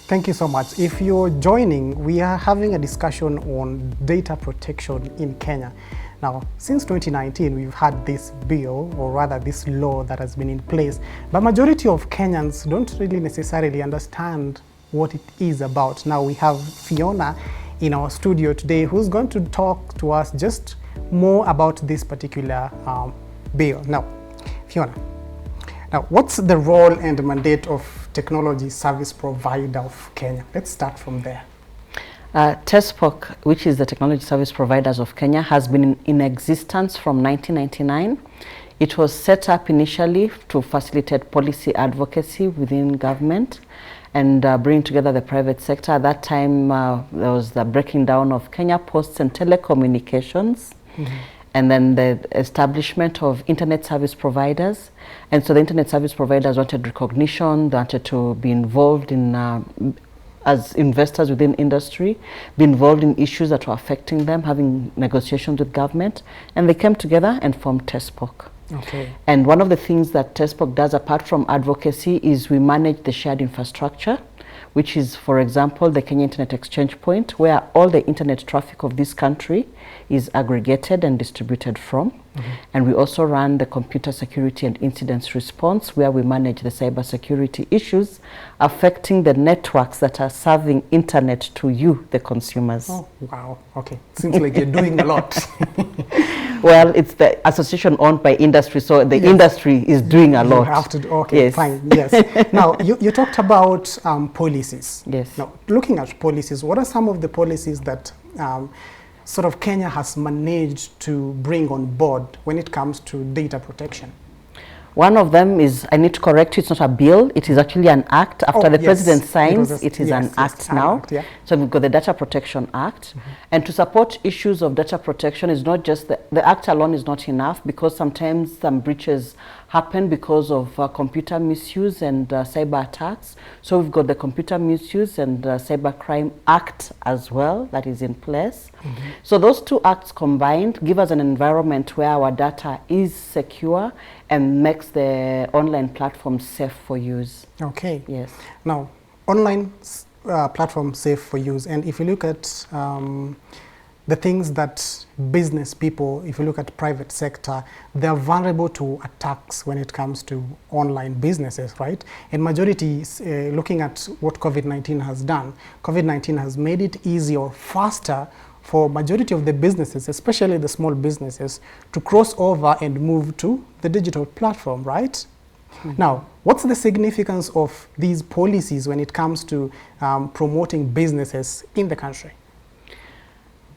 Thank you so much. If you're joining, we are having a discussion on data protection in Kenya. Now, since 2019, we've had this bill, or rather this law that has been in place, but majority of Kenyans don't really necessarily understand what it is about. Now, we have Fiona in our studio today who's going to talk to us just more about this particular bill. Now, Fiona, what's the role and mandate of technology service provider of Kenya? Let's start from there. Tespok, which is the technology service providers of Kenya, has been in existence from 1999. It was set up initially to facilitate policy advocacy within government and bring together the private sector. At that time, there was the breaking down of Kenya Posts and Telecommunications. Mm-hmm. And then the establishment of internet service providers. And so the internet service providers wanted recognition, they wanted to be involved in, as investors within industry, be involved in issues that were affecting them, having negotiations with government. And they came together and formed Tespok. Okay. And one of the things that Tespok does, apart from advocacy, is we manage the shared infrastructure, which is, for example, the Kenya Internet Exchange Point, where all the internet traffic of this country is aggregated and distributed from. Mm-hmm. And we also run the computer security and incidents response, where we manage the cyber security issues affecting the networks that are serving internet to you, the consumers. Oh, wow. Okay. Seems like you're doing a lot. Well, it's the association owned by industry, so the industry is doing a lot. You have to, okay, yes. Fine, yes. Now, you talked about policies. Yes. Now, looking at policies, what are some of the policies that sort of Kenya has managed to bring on board when it comes to data protection? One of them is, I need to correct you, it's not a bill, it is actually an act. After the president signs, it is an act now. Yeah. So we've got the Data Protection Act. Mm-hmm. And to support issues of data protection is not just, the act alone is not enough, because sometimes some breaches happen because of computer misuse and cyber attacks. So we've got the Computer Misuse and Cyber Crime Act as well that is in place. Mm-hmm. So those two acts combined give us an environment where our data is secure and makes the online platform safe for use. Okay. Yes. Now, online platform safe for use, and if you look at the things that business people, if you look at private sector, they're vulnerable to attacks when it comes to online businesses, right? And majority, looking at what COVID-19 has done, COVID-19 has made it easier or faster for majority of the businesses, especially the small businesses, to cross over and move to the digital platform, right? Mm-hmm. Now, what's the significance of these policies when it comes to promoting businesses in the country?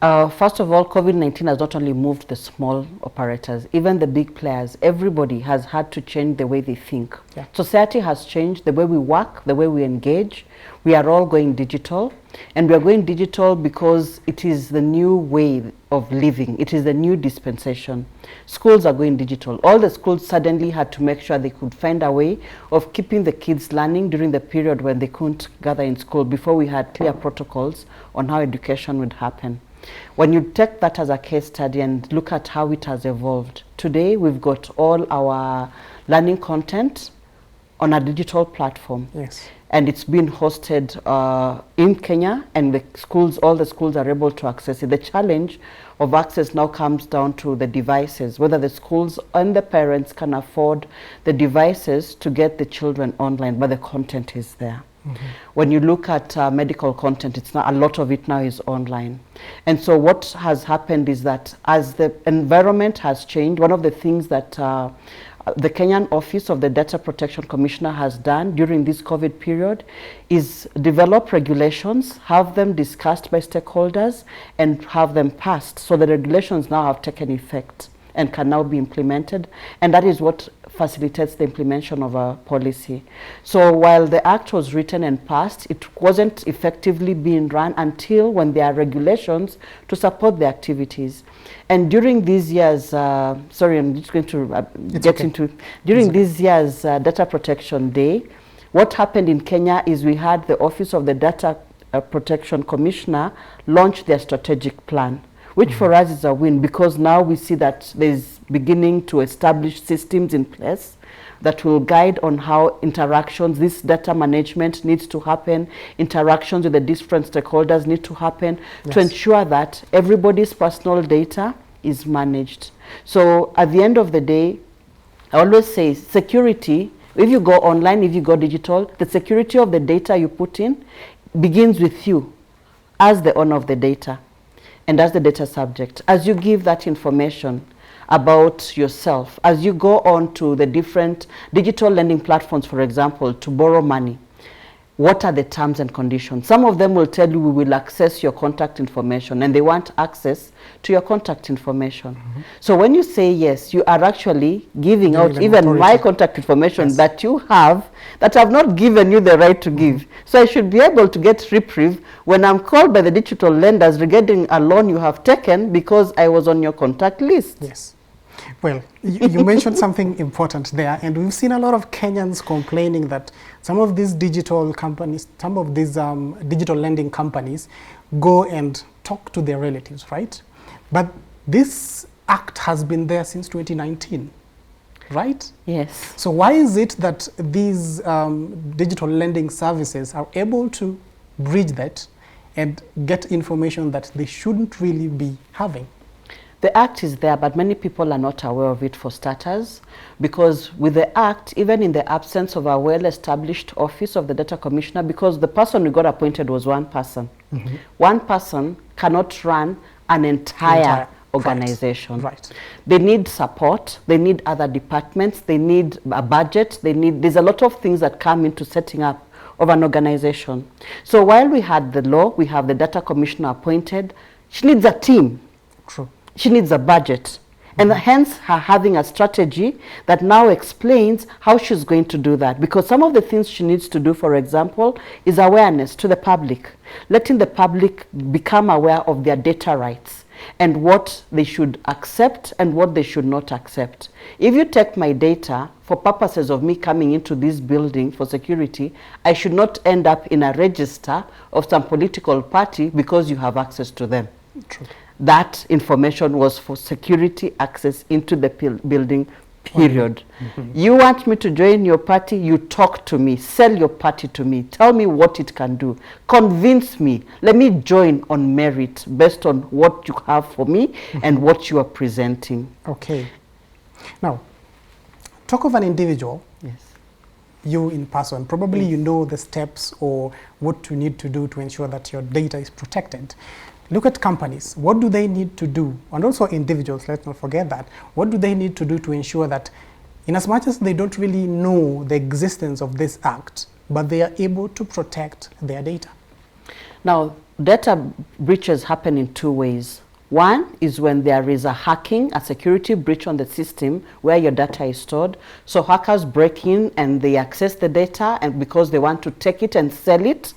First of all, COVID-19 has not only moved the small operators, even the big players. Everybody has had to change the way they think. Yeah. Society has changed, the way we work, the way we engage. We are all going digital, and we are going digital because it is the new way of living. It is the new dispensation. Schools are going digital. All the schools suddenly had to make sure they could find a way of keeping the kids learning during the period when they couldn't gather in school, before we had clear protocols on how education would happen. When you take that as a case study and look at how it has evolved, today we've got all our learning content on a digital platform. Yes. And it's been hosted in Kenya, and the schools, all the schools are able to access it. The challenge of access now comes down to the devices, whether the schools and the parents can afford the devices to get the children online, but the content is there. Mm-hmm. When you look at medical content, it's not, a lot of it now is online. And so what has happened is that as the environment has changed, one of the things that the Kenyan Office of the Data Protection Commissioner has done during this COVID period is develop regulations, have them discussed by stakeholders, and have them passed. So the regulations now have taken effect and can now be implemented, and that is what facilitates the implementation of a policy. So while the act was written and passed, it wasn't effectively being run until when there are regulations to support the activities. And during these years, sorry, I'm just going to get into, during these years Data Protection Day, what happened in Kenya is we had the Office of the Data Protection Commissioner launch their strategic plan, which for us is a win, because now we see that there's beginning to establish systems in place that will guide on how interactions, this data management needs to happen, interactions with the different stakeholders need to happen, to ensure that everybody's personal data is managed. So at the end of the day, I always say security, if you go online, if you go digital, the security of the data you put in begins with you as the owner of the data and as the data subject. As you give that information about yourself, as you go on to the different digital lending platforms, for example, to borrow money, what are the terms and conditions? Some of them will tell you we will access your contact information, and they want access to your contact information. So when you say yes, you are actually giving out even my contact information that you have, that I've not given you the right to give. So I should be able to get reprieve when I'm called by the digital lenders regarding a loan you have taken because I was on your contact list. Yes. Well, you mentioned something important there, and we've seen a lot of Kenyans complaining that some of these digital companies, some of these digital lending companies go and talk to their relatives, right? But this act has been there since 2019, right? Yes. So why is it that these digital lending services are able to bridge that and get information that they shouldn't really be having? The act is there, but many people are not aware of it, for starters, because with the act, even in the absence of a well-established office of the data commissioner, because the person we got appointed was one person. One person cannot run an entire organization. Right. They need support, they need other departments, they need a budget, there's a lot of things that come into setting up of an organization. So while we had the law, we have the data commissioner appointed, she needs a team. True. She needs a budget, and hence her having a strategy that now explains how she's going to do that. Because some of the things she needs to do, for example, is awareness to the public, letting the public become aware of their data rights and what they should accept and what they should not accept. If you take my data for purposes of me coming into this building for security, I should not end up in a register of some political party because you have access to them. True. That information was for security access into the building, period. You want me to join your party, you talk to me, sell your party to me, tell me what it can do, convince me, let me join on merit based on what you have for me and what you are presenting. Okay. Now, talk of an individual. Yes. You in person, probably you know the steps or what you need to do to ensure that your data is protected. Look at companies. What do they need to do? And also individuals, let's not forget that. What do they need to do to ensure that, in as much as they don't really know the existence of this act, but they are able to protect their data? Now, data breaches happen in two ways. One is when there is a hacking, a security breach on the system where your data is stored. So hackers break in and they access the data, and because they want to take it and sell it.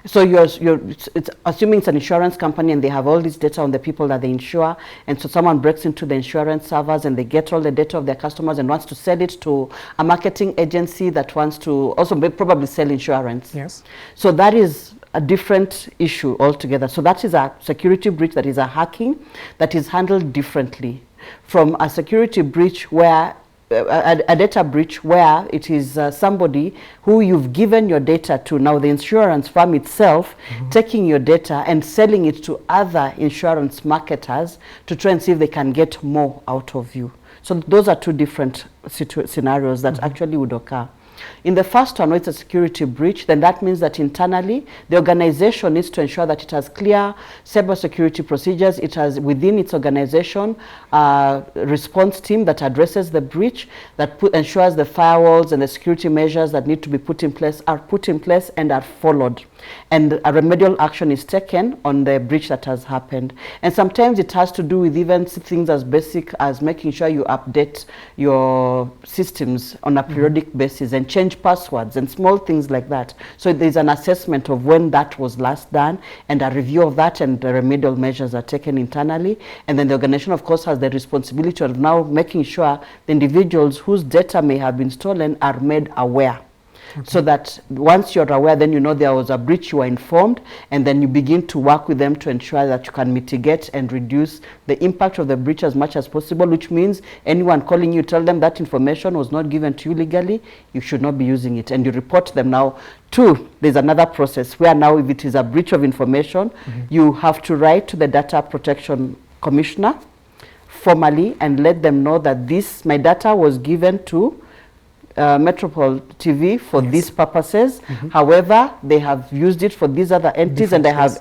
So it's assuming it's an insurance company and they have all this data on the people that they insure, and so someone breaks into the insurance servers and they get all the data of their customers and wants to sell it to a marketing agency that wants to also probably sell insurance. Yes. So that is a different issue altogether. So that is a security breach, that is a hacking that is handled differently from a security breach where a data breach where it is somebody who you've given your data to, now the insurance firm itself taking your data and selling it to other insurance marketers to try and see if they can get more out of you. So those are two different scenarios that actually would occur. In the first one, where it's a security breach, then that means that internally the organization needs to ensure that it has clear cybersecurity procedures. It has within its organization a response team that addresses the breach, that ensures the firewalls and the security measures that need to be put in place are put in place and are followed. And a remedial action is taken on the breach that has happened. And sometimes it has to do with even things as basic as making sure you update your systems on a periodic basis and change passwords and small things like that. So there's an assessment of when that was last done and a review of that, and the remedial measures are taken internally. And then the organization, of course, has the responsibility of now making sure the individuals whose data may have been stolen are made aware. so that once you're aware, then you know there was a breach, you are informed, and then you begin to work with them to ensure that you can mitigate and reduce the impact of the breach as much as possible, which means anyone calling you, tell them that information was not given to you legally, you should not be using it, and you report them. Now, two, there's another process where now if it is a breach of information, you have to write to the Data Protection Commissioner formally and let them know that this, my data was given to Metropole TV for these purposes. However, they have used it for these other entities, and I have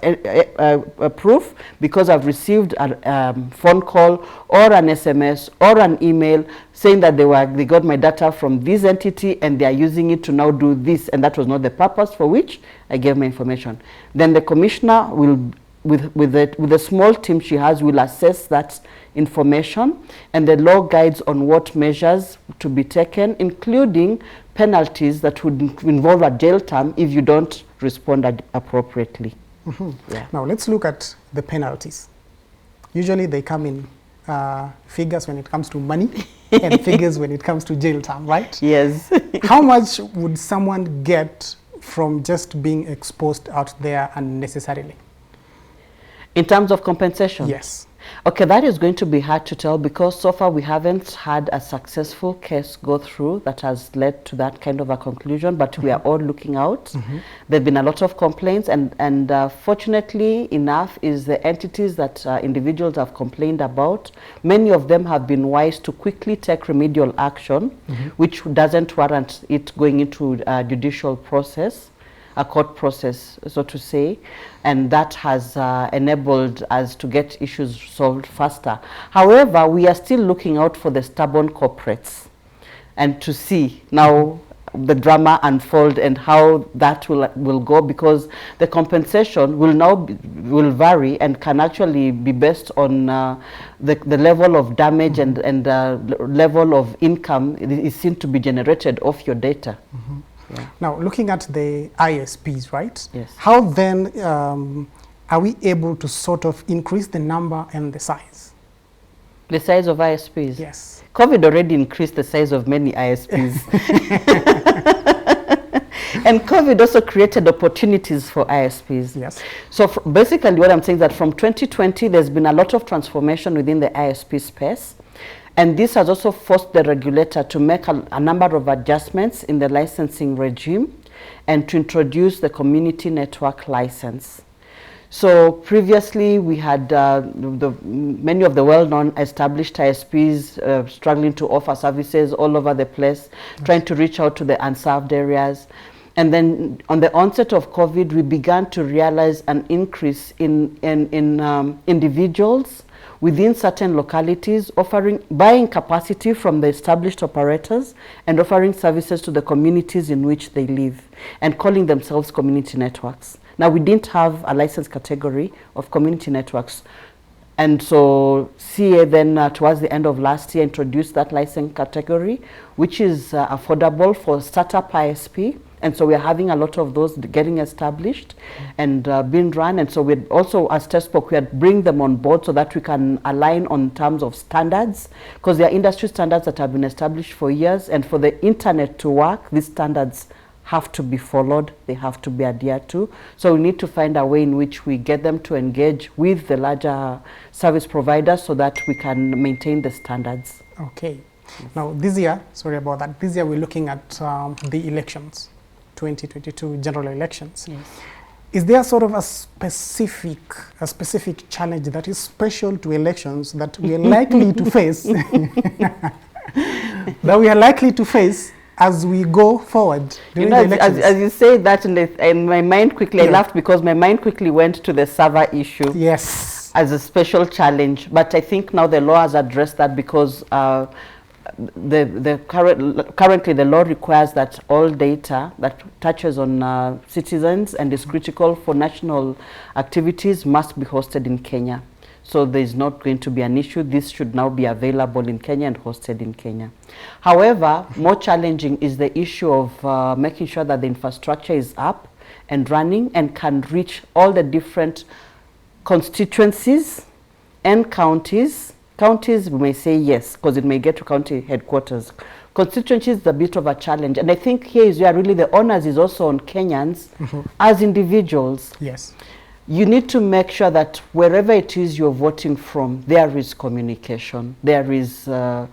a proof because I've received a phone call or an SMS or an email saying that they got my data from this entity and they are using it to now do this, and that was not the purpose for which I gave my information. Then the commissioner will, with the small team she has, will assess that information, and the law guides on what measures to be taken, including penalties that would involve a jail term if you don't respond appropriately. Yeah. Now let's look at the penalties. Usually they come in figures when it comes to money and figures when it comes to jail term, right? Yes. How much would someone get from just being exposed out there unnecessarily? In terms of compensation? Yes. Okay, that is going to be hard to tell because so far we haven't had a successful case go through that has led to that kind of a conclusion, but we are all looking out. There have been a lot of complaints, and fortunately enough is the entities that individuals have complained about, many of them have been wise to quickly take remedial action, which doesn't warrant it going into a judicial process, a court process, so to say, and that has enabled us to get issues solved faster. However, we are still looking out for the stubborn corporates and to see now the drama unfold and how that will go, because the compensation will now will vary and can actually be based on the level of damage and level of income is seen to be generated off your data. Yeah. Now, looking at the ISPs, right? Yes. How then are we able to sort of increase the number and the size? The size of ISPs? Yes. COVID already increased the size of many ISPs. And COVID also created opportunities for ISPs. Yes. So basically what I'm saying is that from 2020, there's been a lot of transformation within the ISP space. And this has also forced the regulator to make a number of adjustments in the licensing regime and to introduce the community network license. So previously we had many of the well-known established ISPs struggling to offer services all over the place, trying to reach out to the unserved areas. And then on the onset of COVID, we began to realize an increase in individuals within certain localities buying capacity from the established operators and offering services to the communities in which they live and calling themselves community networks. Now, we didn't have a license category of community networks, and so CA then towards the end of last year introduced that license category, which is affordable for startup ISP. And so we are having a lot of those getting established and being run. And so we also, as Tespok, we bring them on board so that we can align on terms of standards, because there are industry standards that have been established for years. And for the internet to work, these standards have to be followed. They have to be adhered to. So we need to find a way in which we get them to engage with the larger service providers so that we can maintain the standards. Okay. Now, this year, sorry about that, this year we're looking at the elections. 2022 general elections. Yes. Is there sort of a specific challenge that is special to elections that we are likely to face that we are likely to face as we go forward during the elections? As you say that, in my mind quickly, I laughed because my mind quickly went to the server issue. Yes. As a special challenge, but I think now the law has addressed that because currently the law requires that all data that touches on citizens and is critical for national activities must be hosted in Kenya. So there is not going to be an issue. This should now be available in Kenya and hosted in Kenya. However, more challenging is the issue of making sure that the infrastructure is up and running and can reach all the different constituencies and counties. Counties, we may say yes, because it may get to county headquarters. constituency is a bit of a challenge. And I think here is where really the onus is also on Kenyans as individuals. Yes. You need to make sure that wherever it is you're voting from, there is communication. There is, the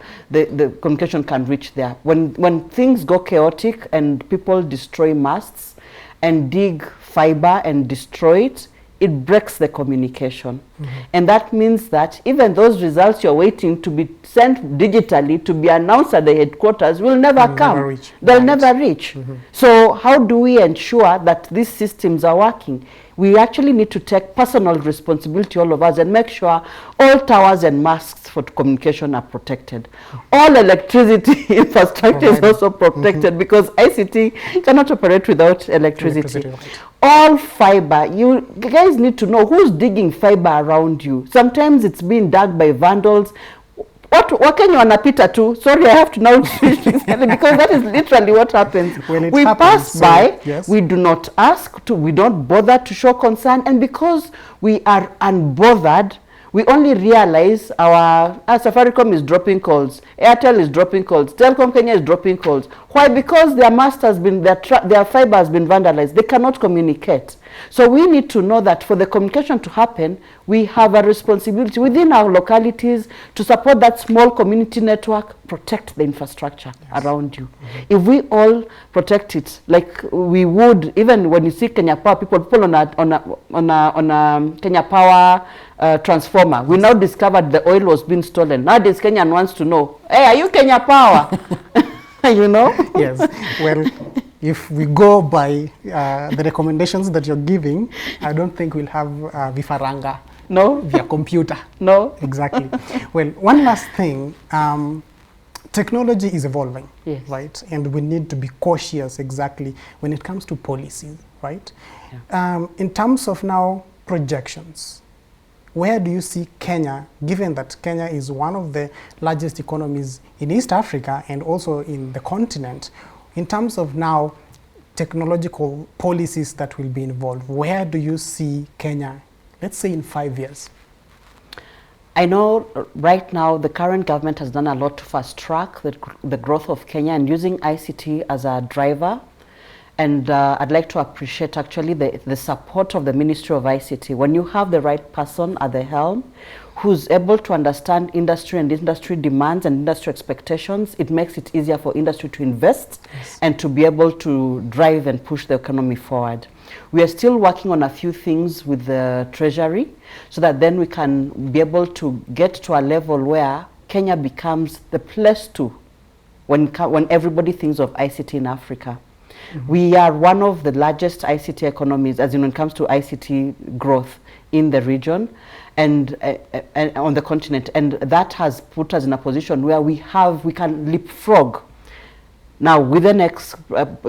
communication can reach there. When things go chaotic and people destroy masts and dig fiber and destroy it, it breaks the communication. And that means that even those results you're waiting to be sent digitally to be announced at the headquarters will never come. They'll never reach. So how do we ensure that these systems are working? We actually need to take personal responsibility, all of us, and make sure all towers and masts for communication are protected. All electricity infrastructure is also protected because ICT cannot operate without electricity. All fiber, you guys need to know who's digging fiber around you. Sometimes it's being dug by vandals. What can you wanapita to? Sorry, I have to now switch because that is literally what happens. We pass by, we do not ask, we don't bother to show concern, and because we are unbothered, we only realize our Safaricom is dropping calls, Airtel is dropping calls, Telkom Kenya is dropping calls. Why? Because their mast has been, their fiber has been vandalized. They cannot communicate. So we need to know that for the communication to happen, we have a responsibility within our localities to support that small community network, protect the infrastructure around you. If we all protect it, like we would, even when you see Kenya Power, people on a Kenya Power transformer, we now discovered the oil was being stolen. Nowadays, Kenyan wants to know, hey, are you Kenya Power? You know? Yes. Well, if we go by the recommendations that you're giving, I don't think we'll have vifaranga. No. Via computer. No. Exactly. Well, one last thing. Technology is evolving, right? And we need to be cautious exactly when it comes to policies, right? Yeah. In terms of now projections, where do you see Kenya, given that Kenya is one of the largest economies in East Africa and also in the continent, in terms of now technological policies that will be involved, where do you see Kenya, let's say in 5 years? I know right now the current government has done a lot to fast track the growth of Kenya and using ICT as a driver. And I'd like to appreciate actually the support of the Ministry of ICT. When you have the right person at the helm who's able to understand industry and industry demands and industry expectations, it makes it easier for industry to invest and to be able to drive and push the economy forward. We are still working on a few things with the Treasury so that then we can be able to get to a level where Kenya becomes the place to when everybody thinks of ICT in Africa. We are one of the largest ICT economies, as in when it comes to ICT growth in the region and on the continent. And that has put us in a position where we can leapfrog. Now, with the next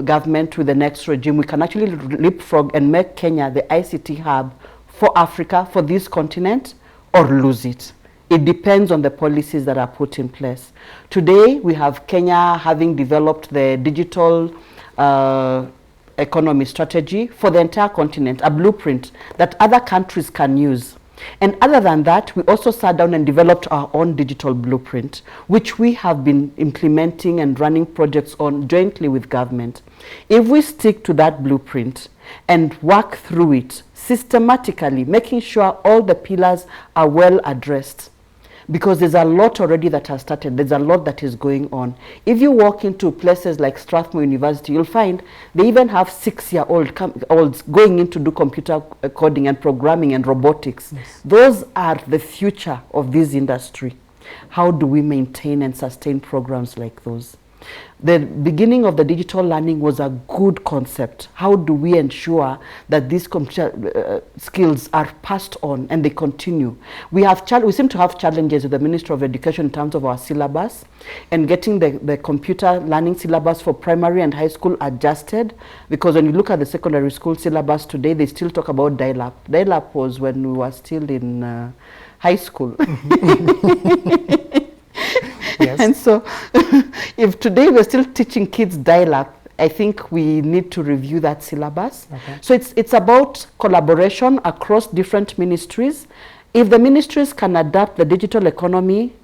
government, with the next regime, we can actually leapfrog and make Kenya the ICT hub for Africa, for this continent, or lose it. It depends on the policies that are put in place. Today, we have Kenya having developed the digital economy strategy for the entire continent, a blueprint that other countries can use. And other than that, we also sat down and developed our own digital blueprint, which we have been implementing and running projects on jointly with government. If we stick to that blueprint and work through it systematically, making sure all the pillars are well addressed, because there's a lot already that has started. There's a lot that is going on. If you walk into places like Strathmore University, you'll find they even have 6-year-olds going in to do computer coding and programming and robotics. Those are the future of this industry. How do we maintain and sustain programs like those? The beginning of the digital learning was a good concept. How do we ensure that these computer skills are passed on and they continue? We seem to have challenges with the Ministry of Education in terms of our syllabus and getting the computer learning syllabus for primary and high school adjusted, because when you look at the secondary school syllabus today, they still talk about dial-up. Dial-up was when we were still in high school. Yes. And so if today we're still teaching kids dial-up, I think we need to review that syllabus. So it's about collaboration across different ministries. If the ministries can adapt the digital economy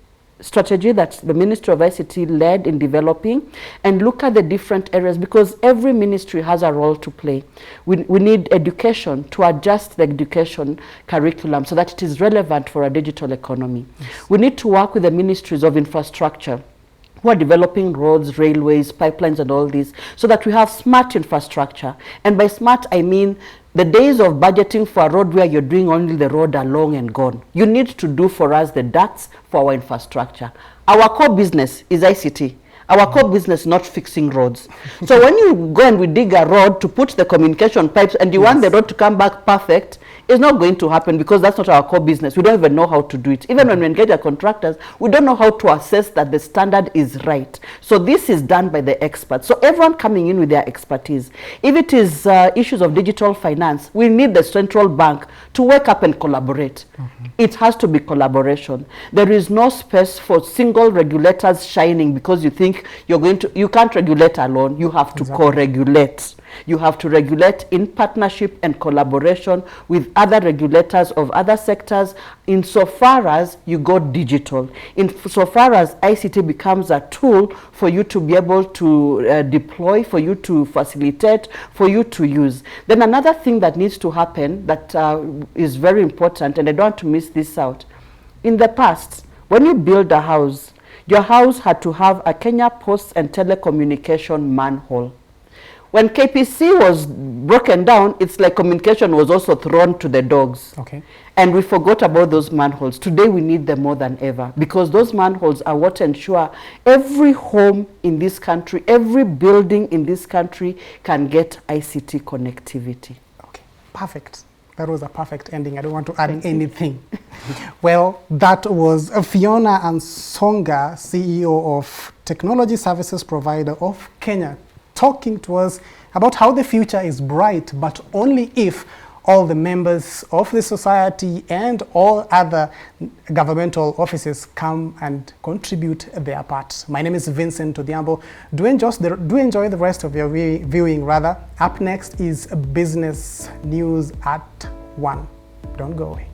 strategy that the Ministry of ICT led in developing, and look at the different areas, because every ministry has a role to play. We need education to adjust the education curriculum so that it is relevant for a digital economy. Yes. We need to work with the ministries of infrastructure who are developing roads, railways, pipelines and all this, so that we have smart infrastructure. And by smart, I mean the days of budgeting for a road where you're doing only the road are long and gone. You need to do for us the ducts for our infrastructure. Our core business is ICT. Our core business is not fixing roads. So when you go and we dig a road to put the communication pipes and you want the road to come back perfect, it's not going to happen, because that's not our core business. We don't even know how to do it. Even when we engage our contractors, we don't know how to assess that the standard is right. So this is done by the experts. So everyone coming in with their expertise. If it is issues of digital finance, we need the central bank to wake up and collaborate. It has to be collaboration. There is no space for single regulators shining because you think you can't regulate alone. You have to co-regulate. You have to regulate in partnership and collaboration with other regulators of other sectors, insofar as you go digital, insofar as ICT becomes a tool for you to be able to deploy, for you to facilitate, for you to use. Then another thing that needs to happen that is very important, and I don't want to miss this out. In the past, when you build a house, your house had to have a Kenya Post and Telecommunication manhole. When KPC was broken down, it's like communication was also thrown to the dogs. Okay. And we forgot about those manholes. Today we need them more than ever, because those manholes are what ensure every home in this country, every building in this country can get ICT connectivity. Okay, perfect. That was a perfect ending. I don't want to add anything. Well, that was Fiona Ansonga, CEO of Technology Services Provider of Kenya, talking to us about how the future is bright, but only if all the members of the society and all other governmental offices come and contribute their part. My name is Vincent Odhiambo. Do enjoy the rest of your viewing. Up next is business news at 1. Don't go away.